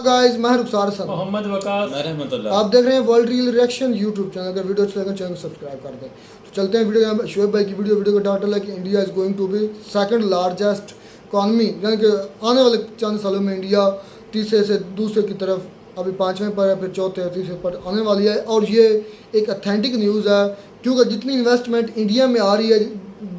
Guys मैं रुखसार sir Mohammad Waqas आप देख रहे हैं world real reaction YouTube channel. अगर वीडियो अच्छा लगे चैनल को सब्सक्राइब कर दें। तो चलते हैं वीडियो। शोएब भाई की वीडियो का टाइटल है कि India is going to be second largest economy, यानी कि आने वाले चंद सालों में इंडिया तीसरे से दूसरे की तरफ, अभी पाँचवें पर है, फिर चौथे तीसरे पर आने वाली है। और ये एक अथेंटिक न्यूज़ है क्योंकि जितनी इन्वेस्टमेंट इंडिया में आ रही है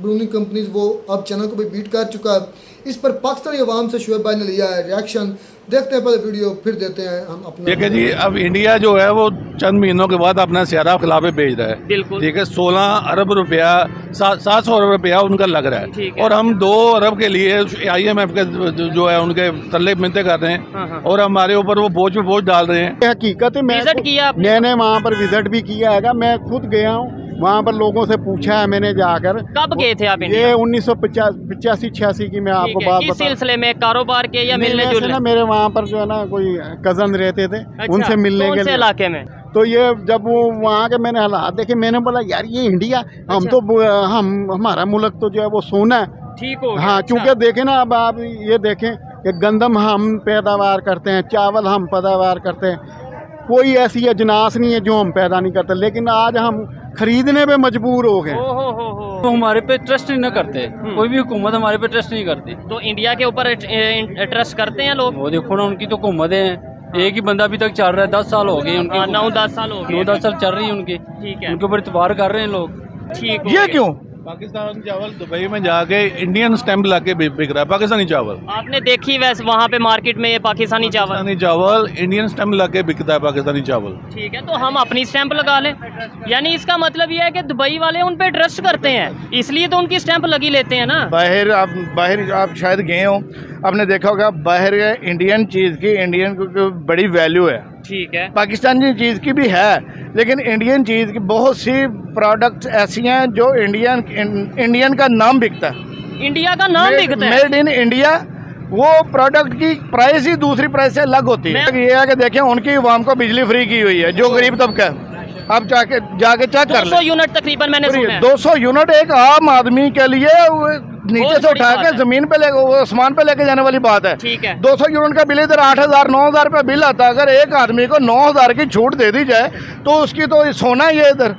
ब्रूनिंग कंपनीज, वो अब चाइना को भी बीट कर चुका है। इस पर पाकिस्तानी अवाम से शोएब भाई ने लिया है रिएक्शन। देखते हैं पहले वीडियो, फिर देते हैं हम अपना। ठीक है जी, अब इंडिया जो है वो चंद महीनों के बाद अपना सियारा खिलाफे भेज रहा है। बिल्कुल ठीक है, 16 अरब रुपया 700 अरब रुपया उनका लग रहा है, और हम 2 अरब के लिए IMF के जो है उनके तल्ले मिन्नतें कर रहे हैं, और हमारे ऊपर वो बोझ पे बोझ डाल रहे हैं। हकीकत है, विजिट किया मैंने वहाँ पर विजिट भी किया है, मैं खुद गया हूँ वहाँ पर, लोगों से पूछा है मैंने जाकर। कब गए थे आप? ये 1985-86 की मैं आपको बात बता। इस सिलसिले में कारोबार के या मिलने जुलने? मेरे वहाँ पर जो है ना कोई कजन रहते थे, अच्छा, उनसे मिलने के लिए इलाके में। तो ये जब वो वहाँ के मैंने हालात देखे, मैंने बोला यार ये इंडिया, हम तो हमारा मुल्क तो जो है वो सोना है। ठीक हो गया। हाँ, चूँकि देखें ना, अब आप ये देखें कि गंदम हम पैदावार करते हैं, चावल हम पैदावार करते हैं, कोई ऐसी अजनास नहीं है जो हम पैदा नहीं करते, लेकिन आज हम खरीदने पे मजबूर हो गए। तो हमारे पे ट्रस्ट नहीं करते, कोई भी हुकूमत हमारे पे ट्रस्ट नहीं करती। तो इंडिया के ऊपर ट्रस्ट करते हैं लोग? वो देखो ना, उनकी तो हुकूमतें हैं, एक ही बंदा अभी तक चल रहा है, 10 साल हो गए उनके। 9-10 साल हो गए, 9-10 साल चल रही है उनकी। ठीक है, उनके ऊपर इतबार कर रहे हैं लोग। ठीक, ये क्यों? पाकिस्तान चावल दुबई में जाके इंडियन स्टैंप लाके बिक रहा है, पाकिस्तानी चावल। आपने देखी वैसे वहाँ पे मार्केट में ये पाकिस्तानी चावल इंडियन स्टैंप लाके बिकता है, पाकिस्तानी चावल। ठीक है, तो हम अपनी स्टैंप लगा लें, यानी इसका मतलब ये है कि दुबई वाले उन पे ट्रस्ट करते हैं, इसलिए तो उनकी स्टैंप लगी लेते हैं ना। बाहर आप शायद गए हो, आपने देखा होगा बाहर इंडियन चीज़ की, इंडियन को बड़ी वैल्यू है। ठीक है, पाकिस्तानी चीज़ की भी है, लेकिन इंडियन चीज़ की बहुत सी प्रोडक्ट्स ऐसी हैं जो इंडियन का नाम बिकता है, इंडिया का नाम बिकता है, मेड इन इंडिया। वो प्रोडक्ट की प्राइस ही दूसरी प्राइस से अलग होती है। ये है कि देखें, उनकी आवाम को बिजली फ्री की हुई है, जो गरीब तबका है। आप जाके चेक कर 200 यूनिट तकरीबन मैंने सुना है। 200 यूनिट एक आम आदमी के लिए नीचे से उठा के जमीन पे आसमान पे लेके जाने वाली बात है। ठीक है, 200 यूनिट का बिल इधर 8,000-9,000 रुपया बिल आता है। अगर एक आदमी को 9,000 की छूट दे दी जाए तो उसकी तो सोना ही है इधर।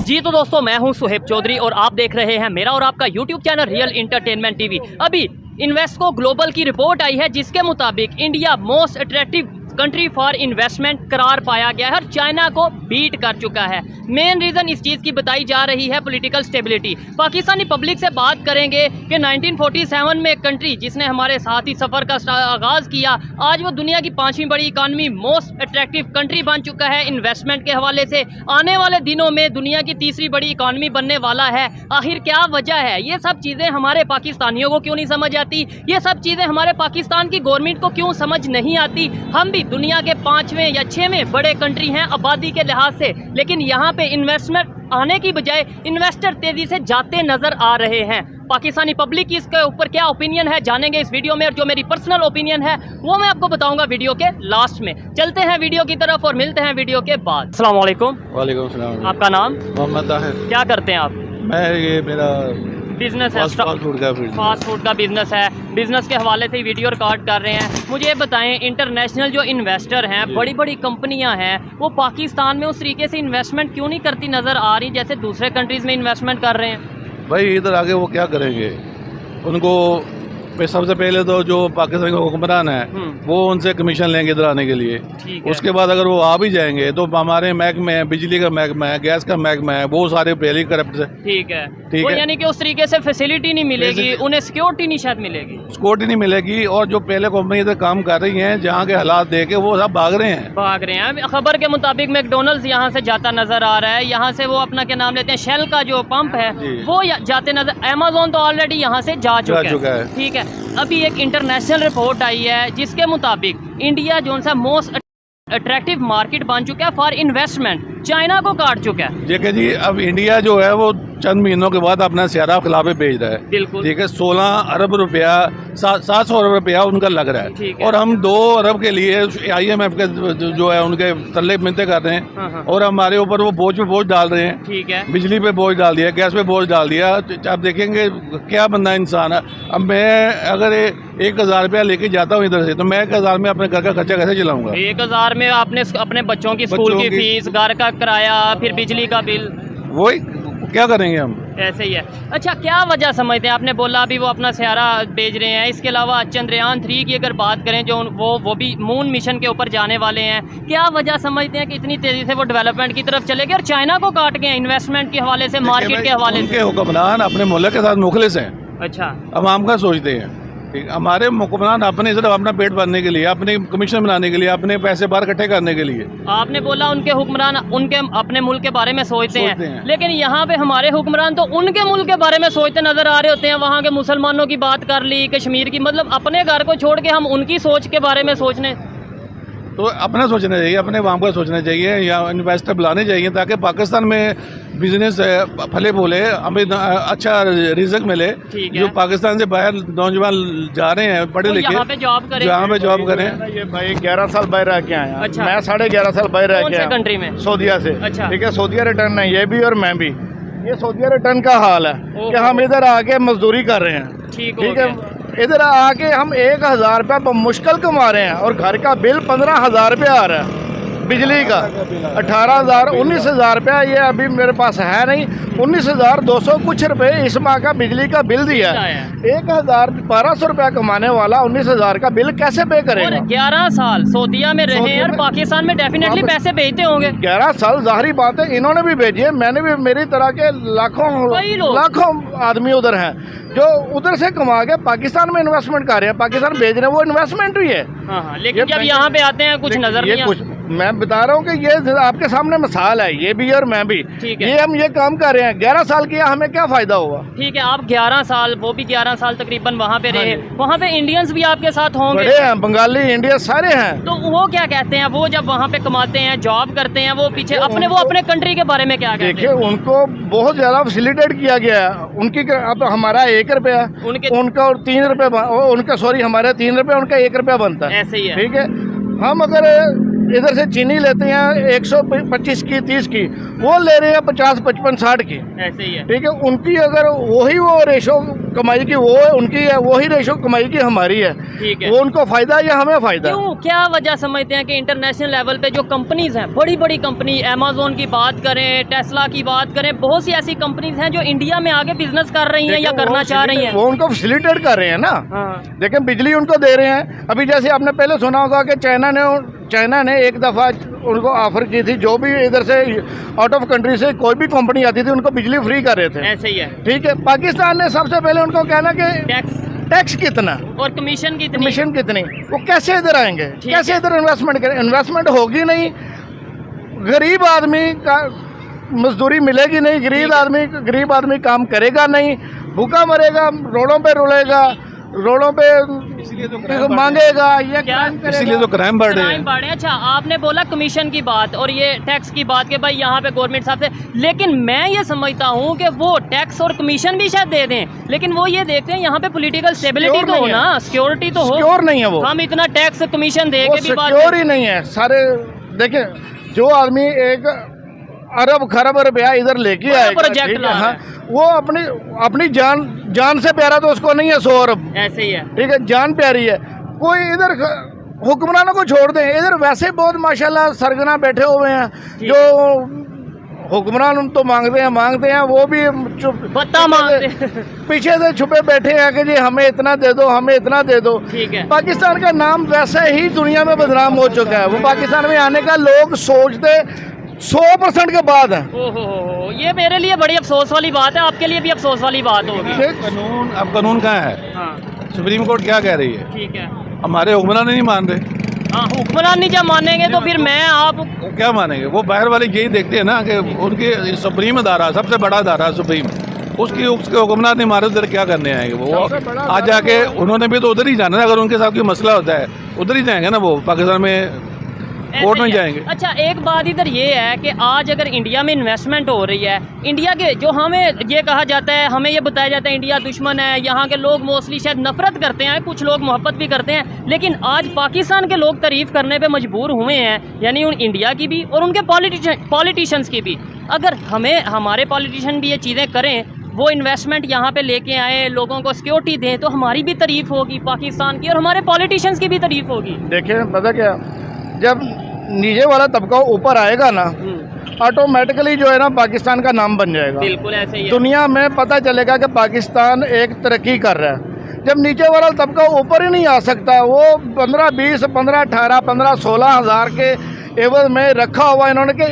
जी तो दोस्तों, मैं हूं सुहेब चौधरी और आप देख रहे हैं मेरा और आपका YouTube channel real entertainment TV. अभी इन्वेस्को ग्लोबल की रिपोर्ट आई है जिसके मुताबिक India most attractive country for investment करार पाया गया है और चाइना को बीट कर चुका है। मेन रीज़न इस चीज़ की बताई जा रही है पॉलिटिकल स्टेबिलिटी। पाकिस्तानी पब्लिक से बात करेंगे कि 1947 में एक कंट्री जिसने हमारे साथ ही सफ़र का आगाज़ किया, आज वो दुनिया की 5वीं बड़ी इकानमी, मोस्ट अट्रैक्टिव कंट्री बन चुका है इन्वेस्टमेंट के हवाले से। आने वाले दिनों में दुनिया की तीसरी बड़ी इकानमी बनने वाला है। आखिर क्या वजह है? ये सब चीज़ें हमारे पाकिस्तानियों को क्यों नहीं समझ आती? ये सब चीज़ें हमारे पाकिस्तान की गवर्नमेंट को क्यों समझ नहीं आती? हम भी दुनिया के 5वें या 6वें बड़े कंट्री हैं आबादी के लिहाज से, लेकिन यहाँ पे इन्वेस्टमेंट आने की बजाय इन्वेस्टर तेजी से जाते नजर आ रहे हैं। पाकिस्तानी पब्लिक की इसके ऊपर क्या ओपिनियन है जानेंगे इस वीडियो में, और जो मेरी पर्सनल ओपिनियन है वो मैं आपको बताऊंगा वीडियो के लास्ट में। चलते हैं वीडियो की तरफ और मिलते हैं वीडियो के बाद। अस्सलाम वालेकुम। वालेकुम सलाम। आपका नाम? मोहम्मद ताहिर। क्या करते हैं आप? ये मेरा बिजनेस है, फास्ट फूड का बिजनेस है। बिजनेस के हवाले से वीडियो रिकॉर्ड कर रहे हैं। मुझे ये बताएं, इंटरनेशनल जो इन्वेस्टर हैं, बड़ी बड़ी कंपनियां हैं, वो पाकिस्तान में उस तरीके से इन्वेस्टमेंट क्यों नहीं करती नज़र आ रही जैसे दूसरे कंट्रीज़ में इन्वेस्टमेंट कर रहे हैं? भाई इधर आगे वो क्या करेंगे? उनको सबसे पहले तो जो पाकिस्तान के हुक्मरान है वो उनसे कमीशन लेंगे इधर आने के लिए। उसके बाद अगर वो आ भी जाएंगे तो हमारे महकमे है, बिजली का महकमा है, गैस का महकमा है, वो सारे पहले करप्ट है। ठीक है, तो यानी कि उस तरीके से फैसिलिटी नहीं मिलेगी, उन्हें सिक्योरिटी नहीं शायद मिलेगी, सिक्योरिटी नहीं मिलेगी। और जो पहले कंपनी इधर काम कर रही हैं, जहाँ के हालात देखे वो सब भाग रहे हैं। खबर के मुताबिक मैकडोनल्ड्स यहाँ से जाता नजर आ रहा है, यहाँ से वो अपना क्या नाम लेते हैं, शेल का जो पंप है वो जाते नजर। अमेज़न तो ऑलरेडी यहाँ से जा चुका है। ठीक है, अभी एक इंटरनेशनल रिपोर्ट आई है जिसके मुताबिक इंडिया जो सा मोस्ट अट्रैक्टिव मार्केट बन चुका है फॉर इन्वेस्टमेंट, चाइना को काट चुका है। देखिए जी, अब इंडिया जो है वो चंद महीनों के बाद अपना सियारा खिलाफे भेज रहा है। बिल्कुल, ठीक है, 16 अरब रुपया 700 रुपया उनका लग रहा ठीक है है। और हम 2 अरब के लिए IMF के जो है उनके तल्ले मिलते कर रहे हाँ। हैं और हमारे ऊपर वो बोझ पे बोझ डाल रहे हैं। ठीक है। बिजली पे बोझ डाल दिया, गैस पे बोझ डाल दिया। तो आप देखेंगे क्या बंदा इंसान है। अब मैं अगर 1000 रुपया लेके जाता हूँ इधर से तो मैं 1000 में अपने घर का खर्चा कैसे चलाऊंगा? 1000 में आपने अपने बच्चों की स्कूल की फीस, घर का किराया, फिर बिजली का बिल, वही क्या करेंगे हम? ऐसे ही है। अच्छा, क्या वजह समझते हैं? आपने बोला अभी वो अपना सहारा भेज रहे हैं, इसके अलावा चंद्रयान 3 की अगर बात करें जो वो भी मून मिशन के ऊपर जाने वाले हैं, क्या वजह समझते हैं कि इतनी तेज़ी से वो डेवलपमेंट की तरफ चले गए और चाइना को काट गए इन्वेस्टमेंट के हवाले से, मार्केट के हवाले उनके से? हुक्मरान अपने मुल्क के साथ मुखलिस हैं। अच्छा, अवाम का सोचते हैं। ठीक, हमारे हुक्मरान अपने सिर्फ अपना पेट भरने के लिए, अपने कमीशन बनाने के लिए, अपने पैसे बाहर इकट्ठे करने के लिए। आपने बोला उनके हुक्मरान उनके अपने मुल्क के बारे में सोचते सोचते हैं, हैं। लेकिन यहाँ पे हमारे हुक्मरान तो उनके मुल्क के बारे में सोचते नजर आ रहे होते हैं। वहाँ के मुसलमानों की बात कर ली, कश्मीर की, मतलब अपने घर को छोड़ के हम उनकी सोच के बारे में सोचने। तो अपना सोचना चाहिए, अपने अवाम का सोचना चाहिए या इन्वेस्टर बुलाने चाहिए ताकि पाकिस्तान में बिजनेस फले फूले, हमें अच्छा रिजक मिले। ठीक है। जो पाकिस्तान से बाहर नौजवान जा रहे हैं पढ़े वो लिखे, यहाँ पे जॉब करें, जहाँ पे जॉब करें। ये भाई 11 साल बाहर रह के आया। अच्छा। मैं 11.5 साल बाहर रह कौन के से आया कंट्री में? सऊदीया से। अच्छा। ठीक है, सऊदीया रिटर्न है ये भी और मैं भी। ये सऊदीया रिटर्न का हाल है ओहो। कि हम इधर आके मजदूरी कर रहे हैं। ठीक हो ठीक गया। है, इधर आके हम 1000 रुपया मुश्किल कमा रहे हैं और घर का बिल 15,000 रुपया आ रहा है बिजली का। 18,000 19,000 रुपया ये अभी मेरे पास है नहीं। 19,200 कुछ रुपए इस माह का बिजली का बिल दिया है। 1,1200 रुपया कमाने वाला 19,000 का बिल कैसे पे और करेगा? 11 साल सऊदीया में रहे सऊदीया और में- पाकिस्तान में डेफिनेटली पैसे भेजते होंगे। 11 साल जाहिर बात है इन्होंने भी भेजी है, मैंने भी। मेरी तरह के कई लाखों लोग। लाखों आदमी उधर हैं जो उधर से कमा के पाकिस्तान में इन्वेस्टमेंट कर रहे हैं। पाकिस्तान भेज रहे हैं, वो इन्वेस्टमेंट ही है। हाँ, लेकिन ये जब बैंक- यहाँ पे आते हैं कुछ नजर ये नहीं कुछ आता। मैं बता रहा हूँ कि ये आपके सामने मिसाल है, ये भी और मैं भी। ठीक है। ये हम ये काम कर रहे हैं 11 साल किया, हमें क्या फायदा हुआ? ठीक है, आप 11 साल, वो भी 11 साल तकरीबन वहाँ पे रहे। वहाँ पे इंडियंस भी आपके साथ होंगे? बड़े हैं, बंगाली, इंडिया सारे हैं। तो वो क्या कहते हैं? वो जब वहाँ पे कमाते हैं, जॉब करते हैं, वो पीछे अपने वो अपने कंट्री के बारे में क्या कहते देखिए, हैं? उनको बहुत ज्यादा फैसिलिटेट किया गया है। उनकी अब हमारा 1 रुपया, उनका और 3 रुपये, उनका सॉरी हमारे 3 रुपये, उनका 1 रुपया बनता है। ऐसे ही है। ठीक है, हम अगर इधर से चीनी लेते हैं 125 की 30 की, वो ले रहे हैं 50 55 60 की। ऐसे ही है। ठीक है, उनकी अगर वही वो रेशो कमाई की वो उनकी है, वही रेशो कमाई की हमारी है। ठीक है। वो उनको फायदा है या हमें फायदा? क्यों, क्या वजह समझते हैं कि इंटरनेशनल लेवल पे जो कंपनीज हैं, बड़ी बड़ी कंपनी, अमेज़न की बात करें, टेस्ला की बात करें, बहुत सी ऐसी कंपनीज हैं जो इंडिया में आगे बिजनेस कर रही हैं या करना चाह रही हैं। वो उनको फैसिलिटेट कर रहे हैं ना। हाँ। देखें, बिजली उनको दे रहे हैं। अभी जैसे आपने पहले सुना होगा कि चाइना ने एक दफ़ा उनको ऑफर की थी, जो भी इधर से आउट ऑफ कंट्री से कोई भी कंपनी आती थी उनको बिजली फ्री कर रहे थे। ऐसे ही है। ठीक है, पाकिस्तान ने सबसे पहले उनको कहना कि टैक्स कितना और कमीशन कितनी, कमीशन कितनी, वो कैसे इधर आएंगे, कैसे इधर इन्वेस्टमेंट करें? इन्वेस्टमेंट होगी नहीं, गरीब आदमी का मजदूरी मिलेगी नहीं, गरीब आदमी काम करेगा नहीं, भूखा मरेगा, रोडों पे रुलेगा, रोडों पे मांगेगा, ये क्राइम करेगा। इसीलिए तो क्राइम बढ़ रहे क्राइम हैं। बढ़े। अच्छा, आपने बोला कमीशन की बात और ये टैक्स की बात कि भाई यहाँ पे गवर्नमेंट साहब से, लेकिन मैं ये समझता हूँ कि वो टैक्स और कमीशन भी शायद दे दें, लेकिन वो ये देखते हैं यहाँ पे पॉलिटिकल स्टेबिलिटी तो हो ना, सिक्योरिटी तो हो। सिक्योर नहीं है वो। हम इतना टैक्स कमीशन दे वो के भी बात सिक्योर ही नहीं है। सारे देखें, जो आदमी एक अरब खरब रुपया इधर लेके आएगा, प्रोजेक्ट ठीक है, ला हाँ, वो अपनी जान से प्यारा तो उसको नहीं है 100 अरब। ऐसे ही है। ठीक है, जान प्यारी है। कोई इधर हुक्मरानों को छोड़ दें, इधर वैसे बहुत माशाल्लाह सरगना बैठे हुए हैं जो हुक्मरान तो मांगते हैं, वो भी बत्ता मांगते पीछे से छुपे बैठे हैं कि जी हमें इतना दे दो, हमें इतना दे दो। ठीक है। पाकिस्तान का नाम वैसे ही दुनिया में बदनाम हो चुका है। वो पाकिस्तान में आने का लोग सोचते 100% के बाद है। ओहो, ये मेरे लिए बड़ी अफसोस वाली बात है, आपके लिए भी अफसोस वाली बात होगी। कानून कहाँ है? हाँ, सुप्रीम कोर्ट क्या कह रही है? ठीक है। हमारे हुक्मरान नहीं मान रहे। हाँ, हुक्मरान नहीं जब मानेंगे तो फिर मैं आप क्या मानेंगे? वो बाहर वाले यही देखते हैं ना कि उनके सुप्रीम अदारा, सबसे बड़ा अदारा सुप्रीम, उसके हुक्मरान नहीं मारे उधर क्या करने आएंगे? वो आज जाके उन्होंने भी तो उधर ही जाना है। अगर उनके साथ कोई मसला होता है उधर ही जाएंगे ना वो, पाकिस्तान में कोर्ट में जाएंगे। अच्छा, एक बात इधर ये है कि आज अगर इंडिया में इन्वेस्टमेंट हो रही है, इंडिया के जो हमें ये कहा जाता है, हमें ये बताया जाता है इंडिया दुश्मन है, यहाँ के लोग मोस्टली शायद नफरत करते हैं, कुछ लोग मोहब्बत भी करते हैं, लेकिन आज पाकिस्तान के लोग तारीफ करने पे मजबूर हुए हैं, यानी उन इंडिया की भी और उनके पॉलिटिशियंस की भी। अगर हमें हमारे पॉलिटिशियन भी ये चीज़ें करें, वो इन्वेस्टमेंट यहाँ पे लेके आए, लोगों को सिक्योरिटी दें, तो हमारी भी तारीफ होगी पाकिस्तान की और हमारे पॉलिटिशियंस की भी तारीफ होगी। देखिए पता क्या, जब नीचे वाला तबका ऊपर आएगा ना, ऑटोमेटिकली जो है ना पाकिस्तान का नाम बन जाएगा। बिल्कुल ऐसे ही है। दुनिया में पता चलेगा कि पाकिस्तान एक तरक्की कर रहा है। जब नीचे वाला तबका ऊपर ही नहीं आ सकता, वो 15, 20, 15, 18, 15, 16 हज़ार के एवज में रखा हुआ इन्होंने कि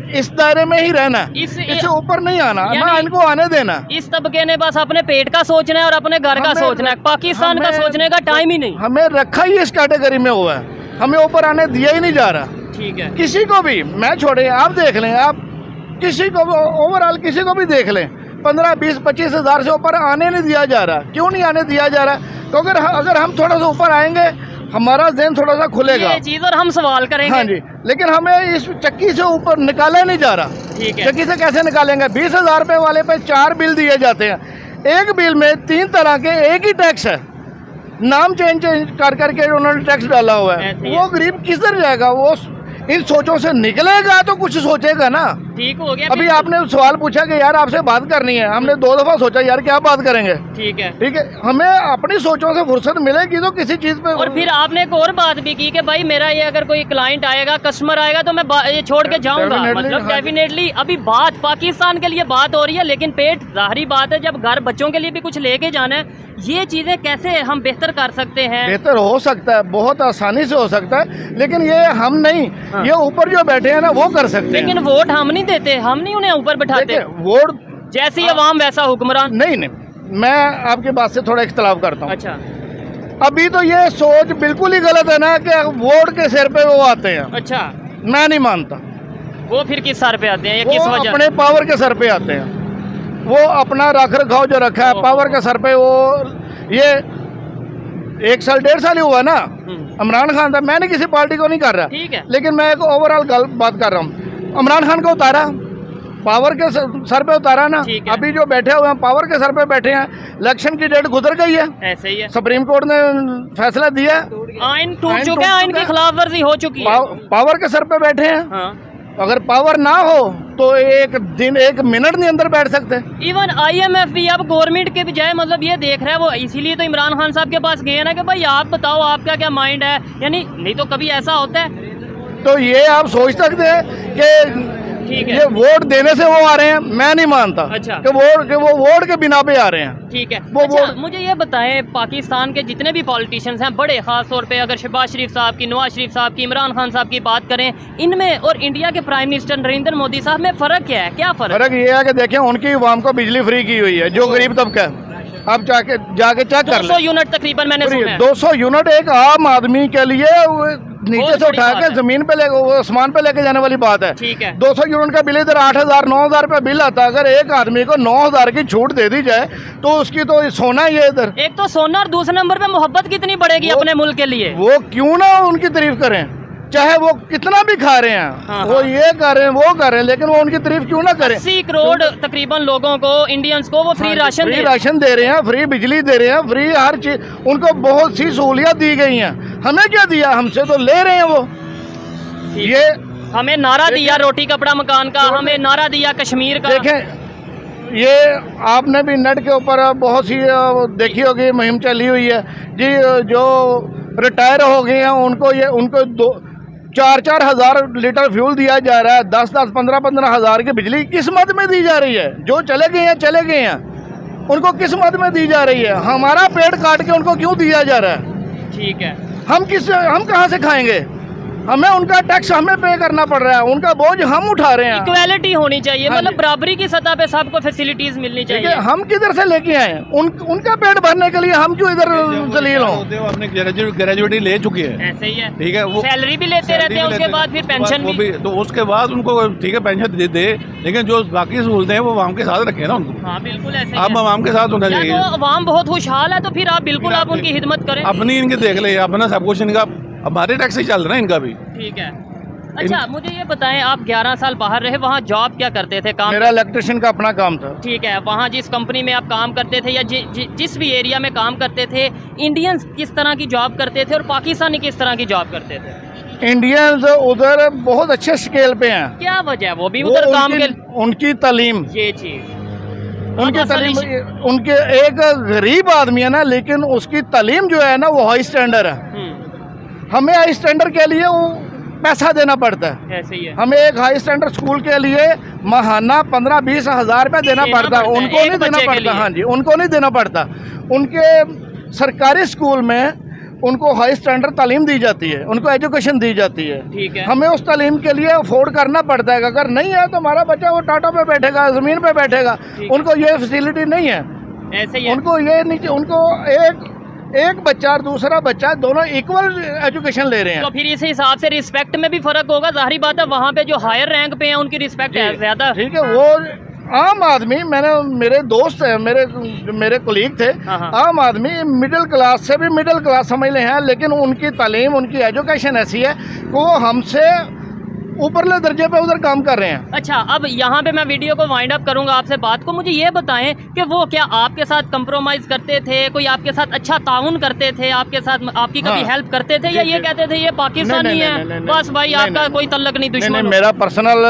इस दायरे में ही रहना, इससे ऊपर नहीं आना, ना इनको आने देना। इस तबके ने बस अपने पेट का सोचना है और अपने घर का सोचना है, पाकिस्तान का सोचने का टाइम ही नहीं। हमें रखा ही इस कैटेगरी में हुआ है, हमें ऊपर आने दिया ही नहीं जा रहा। ठीक है, किसी को भी, मैं छोड़े, आप देख लें, आप किसी को ओवरऑल किसी को भी देख लें, 15, 20, 25 हज़ार से ऊपर आने नहीं दिया जा रहा। क्यों नहीं आने दिया जा रहा? क्योंकि अगर हम थोड़ा सा ऊपर आएंगे, हमारा ज़हन थोड़ा सा खुलेगा, ये चीज़, और हम सवाल करेंगे। हाँ जी, लेकिन हमें इस चक्की से ऊपर निकाला नहीं जा रहा। ठीक है, चक्की से कैसे निकालेंगे? 20 हज़ार रुपये वाले पे 4 बिल दिए जाते हैं, एक बिल में 3 तरह के एक ही टैक्स है, नाम चेंज कर करके उन्होंने टैक्स डाला हुआ है। वो गरीब किधर जाएगा? वो इन सोचों से निकलेगा तो कुछ सोचेगा ना। ठीक हो गया। अभी आपने सवाल पूछा कि यार आपसे बात करनी है, हमने 2 दफा सोचा यार क्या बात करेंगे। ठीक है, ठीक है, हमें अपनी सोचों से फुर्सत मिलेगी तो किसी चीज पे। और फिर आपने एक और बात भी की कि भाई मेरा ये अगर कोई क्लाइंट आएगा, कस्टमर आएगा, तो मैं ये छोड़ के जाऊंगा, मतलब डेफिनेटली। अभी बात पाकिस्तान के लिए बात हो रही है, लेकिन पेट जाहिर बात है, जब घर बच्चों के लिए भी कुछ लेके जाना है, ये चीजें कैसे हम बेहतर कर सकते हैं? बेहतर हो सकता है, बहुत आसानी से हो सकता है, लेकिन ये हम नहीं, ये ऊपर जो बैठे हैं ना वो कर सकते हैं। लेकिन वोट हम नहीं देते, हम नहीं उन्हें ऊपर बैठाते। वोट जैसी अवाम वैसा हुक्मरान। नहीं, मैं आपकी बात से थोड़ा इख्तलाफ करता हूँ। अच्छा, अभी तो ये सोच बिल्कुल ही गलत है ना कि वोट के सिर पे वो आते हैं। अच्छा, मैं नहीं मानता। वो फिर किस सर पे आते हैं या वो किस वजह? अपने पावर के सर पे आते हैं, वो अपना रख रखाव जो रखा है पावर के सर पे। वो ये 1 साल 1.5 साल ही हुआ ना, इमरान खान था, मैंने किसी पार्टी को नहीं कर रहा, ठीक है, लेकिन मैं एक ओवरऑल बात कर रहा हूँ। इमरान खान को उतारा, पावर के सर पे उतारा ना। अभी जो बैठे हुए हैं पावर के सर पे बैठे हैं, इलेक्शन की डेट गुजर गई है, ऐसे ही है। सुप्रीम कोर्ट ने फैसला दिया, आइन टूट चुका है, आइन की खिलाफ वर्जी हो चुकी है, पावर के सर पे बैठे हैं। हाँ। अगर पावर ना हो तो 1 दिन 1 मिनट नहीं अंदर बैठ सकते। इवन IMF भी अब गवर्नमेंट के बजाय मतलब ये देख रहा है, वो इसीलिए तो इमरान खान साहब के पास गए ना कि भाई आप बताओ आपका क्या माइंड है, यानी नहीं तो कभी ऐसा होता है। तो ये आप सोच सकते हैं कि ठीक है, ये वोट देने से वो आ रहे हैं, मैं नहीं मानता। अच्छा, कि वो वोट के बिना पे आ रहे हैं। ठीक है। अच्छा, मुझे ये बताएं, पाकिस्तान के जितने भी पॉलिटिशियंस हैं बड़े, खास तौर पे अगर शहबाज शरीफ साहब की, नवाज शरीफ साहब की, इमरान खान साहब की बात करें, इनमें और इंडिया के प्राइम मिनिस्टर नरेंद्र मोदी साहब में फ़र्क क्या है? क्या फ़र्क ये है कि देखें, उनकी अवाम को बिजली फ्री की हुई है, जो गरीब तबका है। आप जाके चेक कर लें, 200 यूनिट तकरीबन मैंने सुना है। 200 यूनिट एक आम आदमी के लिए नीचे से उठा के जमीन पे आसमान पे लेके जाने वाली बात है। ठीक है, 200 यूनिट का बिल इधर 8,000 9,000 रुपया बिल आता है। अगर एक आदमी को 9,000 की छूट दे दी जाए तो उसकी तो सोना ही है इधर। एक तो सोना, और दूसरे नंबर पे मोहब्बत कितनी बढ़ेगी अपने मुल्क के लिए। वो क्यों ना उनकी तारीफ करें, चाहे वो कितना भी खा रहे हैं। हाँ, वो ये कर रहे हैं, वो कर रहे हैं, लेकिन वो उनकी तारीफ क्यों ना करें। 80 करोड़ तकरीबन लोगों को, इंडियंस को वो फ्री राशन दे रहे हैं, फ्री बिजली दे रहे हैं, फ्री हर चीज, उनको बहुत सी सहूलियत दी गई हैं। हमें क्या दिया? हमसे तो ले रहे हैं वो। ये हमें नारा दिया रोटी कपड़ा मकान का, हमें नारा दिया कश्मीर का। देखें, ये आपने भी नेट के ऊपर बहुत सी देखी होगी, मुहिम चली हुई है जी। जो रिटायर हो गए हैं उनको 4-4 हज़ार लीटर फ्यूल दिया जा रहा है, 10-10, 15-15 हज़ार की बिजली किस मद में दी जा रही है? जो चले गए हैं उनको किस मद में दी जा रही है? हमारा पेट काट के उनको क्यों दिया जा रहा है? ठीक है, हम कहाँ से खाएंगे? हमें उनका टैक्स हमें पे करना पड़ रहा है, उनका बोझ हम उठा रहे हैं। इक्वालिटी होनी चाहिए, हाँ, मतलब बराबरी की सतह पे सबको फैसिलिटीज मिलनी चाहिए। हम किधर से लेके आए? उनका पेट भरने के लिए हम क्यों इधर जलील हों? अपनी ग्रेजुएटी ले चुकी है, ऐसे ही है, ठीक है, वो सैलरी भी लेते रहते हैं, उसके बाद फिर पेंशन भी। तो उसके बाद उनको ठीक है पेंशन दे, लेकिन जो बाकी सहूलतें हैं वो आवाम के साथ रखें ना उनको। हाँ बिल्कुल ऐसे, आप आवाम के साथ होना चाहिए। तो आवाम बहुत खुशहाल है तो फिर आप बिल्कुल आप उनकी खिदमत करें। अपनी इनकी देख ले, अपना सब कुछ इनका हमारे टैक्स ही चल रहे हैं इनका भी। ठीक है। अच्छा मुझे ये बताएं, आप 11 साल बाहर रहे, वहाँ जॉब क्या करते थे, काम? मेरा इलेक्ट्रिशियन का अपना काम था। ठीक है। वहाँ जिस कंपनी में आप काम करते थे या जिस भी एरिया में काम करते थे, इंडियंस किस तरह की जॉब करते थे और पाकिस्तानी किस तरह की जॉब करते थे? इंडियंस उधर बहुत अच्छे स्केल पे हैं। क्या वजह है? वो भी उधर काम के उनकी तालीम, ये चीज उनकी तालीम, उनके एक गरीब आदमी है ना, लेकिन उसकी तालीम जो है ना वो हाई स्टैंडर्ड है। हमें हाई स्टैंडर्ड के लिए वो पैसा देना पड़ता है। ऐसे ही है। हमें एक हाई स्टैंडर्ड स्कूल के लिए माहाना 15-20 हज़ार रुपया देना पड़ता है, उनको नहीं देना पड़ता। हाँ जी, उनको नहीं देना पड़ता। उनके सरकारी स्कूल में उनको हाई स्टैंडर्ड तालीम दी जाती है, उनको एजुकेशन दी जाती है। ठीक है। हमें उस तालीम के लिए अफोर्ड करना पड़ता है। अगर नहीं है तो हमारा बच्चा वो टाटा पे बैठेगा, ज़मीन पे बैठेगा। उनको ये फैसिलिटी नहीं है। ऐसे ही है। उनको ये नहीं, उनको एक बच्चा और दूसरा बच्चा दोनों इक्वल एजुकेशन ले रहे हैं। तो फिर इस हिसाब से रिस्पेक्ट में भी फर्क होगा। जाहिर बात है वहाँ पे जो हायर रैंक पे हैं उनकी रिस्पेक्ट है ज्यादा। ठीक है। वो आम आदमी, मेरे दोस्त हैं, मेरे कोलीग थे, आम आदमी मिडिल क्लास से भी मिडिल क्लास समझ ले हैं, लेकिन उनकी तालीम, उनकी एजुकेशन ऐसी है कि वो हमसे ऊपरले दर्जे पे उधर काम कर रहे हैं। अच्छा, अब यहाँ पे मैं वीडियो को वाइंड अप करूंगा आपसे बात को। मुझे ये बताएं कि वो क्या आपके साथ कंप्रोमाइज करते थे, कोई आपके साथ अच्छा ताउन करते थे, आपके साथ आपकी कभी हेल्प करते थे, या ये कहते थे ये पाकिस्तानी है बस भाई आपका कोई तल्लक नहीं, दुश्मन? मेरा पर्सनल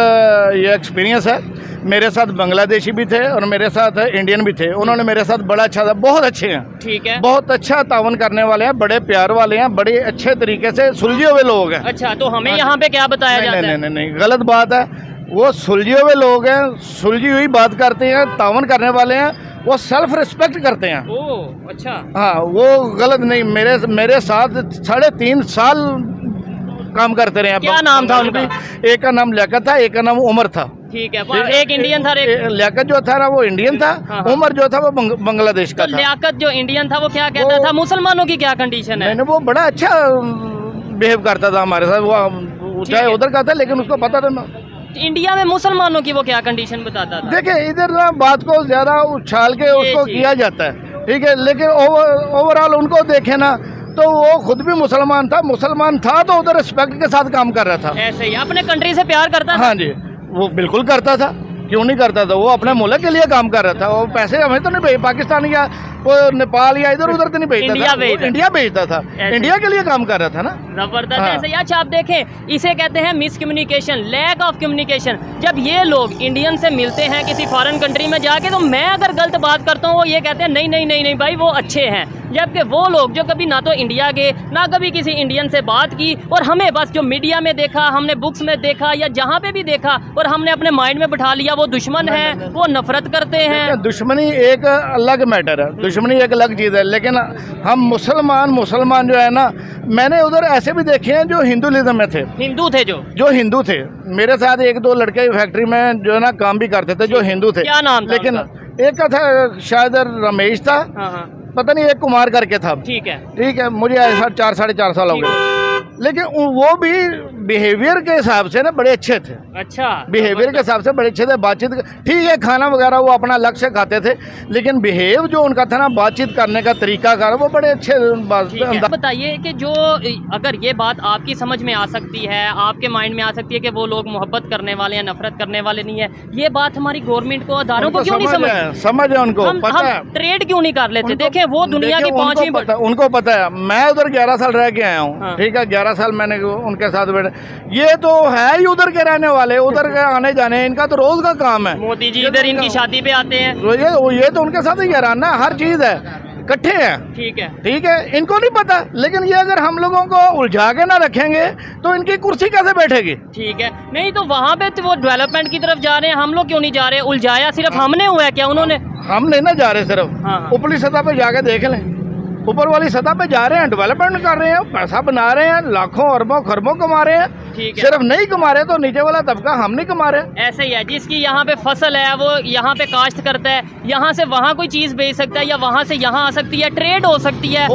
ये एक्सपीरियंस है। मेरे साथ बांग्लादेशी भी थे और मेरे साथ इंडियन भी थे। उन्होंने मेरे साथ बड़ा अच्छा था, बहुत अच्छे हैं। ठीक है। बहुत अच्छा ताउन करने वाले हैं, बड़े प्यार वाले हैं, बड़े अच्छे तरीके से सुलझे हुए लोग हैं। अच्छा, तो हमें यहाँ पे क्या बताया जाता है? नहीं, गलत बात है। वो सुलझे हुए लोग हैं, सुलझी हुई बात करते हैं, ताउन करने वाले हैं, वो सेल्फ रिस्पेक्ट करते हैं। ओह अच्छा। हाँ, वो गलत नहीं। मेरे साथ 3.5 साल काम करते रहे हैं। क्या नाम था उनका? एक का नाम लियाकत था, एक का नाम उमर था। ठीक है। एक इंडियन था, लियाकत जो था ना वो इंडियन था, उमर जो था वो बांग्लादेश का था। लियाकत जो इंडियन था वो क्या कहता था? मुसलमानों की क्या कंडीशन है? वो बड़ा अच्छा बिहेव करता था हमारे साथ। वो चाहे उधर का था, लेकिन उसको पता था ना इंडिया में मुसलमानों की वो क्या कंडीशन बताता था। देखिए, इधर ना बात को ज्यादा उछाल के उसको किया जाता है, ठीक है, लेकिन ओवरऑल उनको देखे ना तो वो खुद भी मुसलमान था तो उधर रिस्पेक्ट के साथ काम कर रहा था। ऐसे ही अपने कंट्री से प्यार करता था। हाँ जी, वो बिल्कुल करता था, क्यों नहीं करता था। वो अपने मुल्क के लिए काम कर रहा था। वो पैसे हमें तो नहीं भेज, पाकिस्तान या वो नेपाल या इधर उधर तो नहीं भेजता था, इंडिया भेजता था, इंडिया के लिए काम कर रहा था ना। जबरदस्त। ऐसे अच्छा, आप देखें, इसे कहते हैं miscommunication, lack of communication. जब ये लोग इंडियन से मिलते हैं किसी फॉरेन कंट्री में जाके, तो मैं अगर गलत बात करता हूँ वो ये कहते हैं नहीं नहीं नहीं नहीं भाई वो अच्छे हैं, जबकि वो लोग जो कभी ना तो इंडिया गए ना कभी किसी इंडियन से बात की, और हमें बस जो मीडिया में देखा, हमने बुक्स में देखा या जहाँ पे भी देखा, और हमने अपने माइंड में बिठा लिया वो दुश्मन है, वो नफरत करते हैं। दुश्मनी एक अलग मैटर है, दुश्मनी एक अलग चीज़ है, लेकिन हम मुसलमान जो है ना, मैंने उधर ऐसे भी देखे हैं जो हिंदुइज्म में थे, जो हिंदू थे। मेरे साथ 1-2 लड़के फैक्ट्री में जो है ना काम भी करते थे जो हिंदू थे। क्या नाम था? लेकिन एक का था शायद रमेश था, पता नहीं, एक कुमार करके था। ठीक है, मुझे ऐसा 4-4.5 साल हो गए, लेकिन वो भी बिहेवियर के हिसाब से ना बड़े अच्छे थे। अच्छा, बिहेवियर के हिसाब से बड़े अच्छे थे। बातचीत ठीक है, खाना वगैरह वो अपना अलग से खाते थे, लेकिन बिहेव जो उनका था ना, बातचीत करने का तरीका वो बड़े अच्छे। बताइए कि जो अगर ये बात आपकी समझ में आ सकती है, आपके माइंड में आ सकती है कि वो लोग मोहब्बत करने वाले हैं, नफरत करने वाले नहीं है, ये बात हमारी गवर्नमेंट को, अदारों को क्यों नहीं समझ है? उनको पता है, ट्रेड क्यों नहीं कर लेते? देखें, वो दुनिया की 5 उनको पता है। मैं उधर 11 साल रह के आया हूँ, ठीक है, 11 साल मैंने उनके साथ बैठे। ये तो है ही उधर के रहने वाले, उधर के आने जाने, इनका तो रोज का काम है। मोदी जी इधर इनकी शादी पे आते हैं, ये तो उनके साथ ही रहना, हर चीज है, इकट्ठे हैं। ठीक है, इनको नहीं पता, लेकिन ये अगर हम लोगों को उलझा के ना रखेंगे तो इनकी कुर्सी कैसे बैठेगी? ठीक है, नहीं तो वहाँ पे तो वो डेवलपमेंट की तरफ जा रहे हैं, हम लोग क्यों नहीं जा रहे? उलझाया सिर्फ हमने हुआ है क्या? उन्होंने, हम नहीं ना जा रहे, सिर्फ ऊपरी सतह पे जाके देख लें, ऊपर वाली सतह पे जा रहे हैं, डेवलपमेंट कर रहे हैं, पैसा बना रहे हैं, लाखों अरबों खरबों कमा रहे हैं। सिर्फ नहीं कमा रहे तो नीचे वाला तबका हम नहीं कमा रहे। ऐसे ही है, जिसकी यहाँ पे फसल है वो यहाँ पे काश्त करता है, यहाँ से वहाँ कोई चीज बेच सकता है, या वहाँ से यहाँ आ सकती है, ट्रेड हो सकती है,